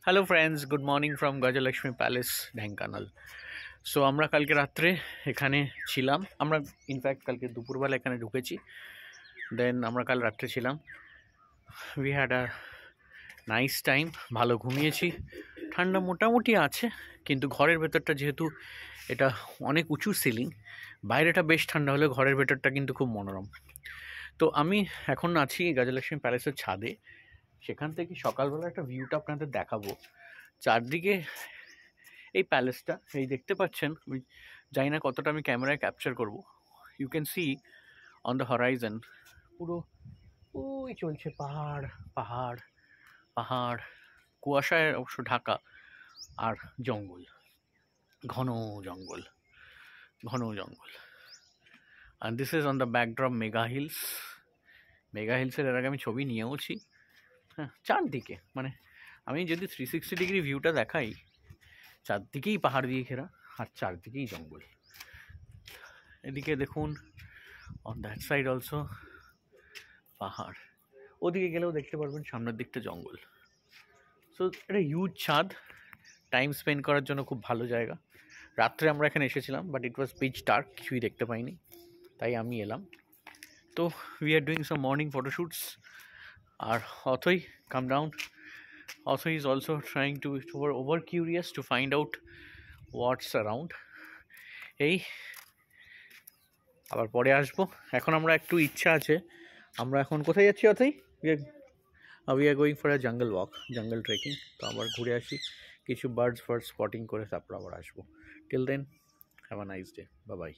Hello friends, good morning from Gajalakshmi palace, Dhenkanal. So আমরা কালকে রাত্রে এখানে ছিলাম। আমরা ইনফ্যাক্ট কালকে দুপুরবেলা এখানে ঢুকেছি, দেন আমরা কাল রাত্রে ছিলাম। We had a nice time, ভালো ঘুমিয়েছি। ঠান্ডা মোটামুটি আছে, কিন্তু ঘরের ভেতরটা যেহেতু এটা অনেক উঁচু সিলিং, বাইরেটা বেশ ঠান্ডা হলে ঘরের ভেতরটা কিন্তু খুব মনোরম। তো আমি এখন আছি গজলক্ষ্মী প্যালেসের ছাদে। সেখান থেকে সকালবেলা একটা ভিউটা আপনাদের দেখাবো। চারদিকে এই প্যালেসটা এই দেখতে পাচ্ছেন, আমি জানি না কতটা আমি ক্যামেরায় ক্যাপচার করব। You can see on the horizon পুরো ওই চলছে পাহাড় পাহাড় পাহাড়, কুয়াশায় অবশ্য ঢাকা, আর জঙ্গল, ঘন জঙ্গল, ঘন জঙ্গল। আর this is on the backdrop মেগা হিলসের এর আগে আমি ছবি নিয়েওছি। হ্যাঁ, চারদিকে মানে আমি যদি 360 ডিগ্রি ভিউটা দেখাই, চারদিকেই পাহাড় দিয়ে ঘেরা আর চারদিকেই জঙ্গল। এদিকে দেখুন, অন দ্যাট সাইড অলসো পাহাড়, ওদিকে গেলেও দেখতে পারবেন সামনের দিকটা জঙ্গল। সো এটা হিউজ ছাদ, টাইম স্পেন্ড করার জন্য খুব ভালো জায়গা। রাত্রে আমরা এখানে এসেছিলাম, but it was pitch dark, কিছুই দেখতে পাইনি, তাই আমি এলাম। তো we are doing some morning photoshoots. আর Athoi come down, Athoi is also trying to over curious to find out what's around. এই আবার পরে আসবো। এখন আমরা একটু ইচ্ছা আছে, আমরা এখন কোথায় যাচ্ছি Athoi? We are going for a jungle walk, জঙ্গল ট্রেকিং। তো আবার ঘুরে আসি, কিছু বার্ডস ফার্ড স্পটিং করে তারপর আবার আসবো। Till then, have a nice day, bye by.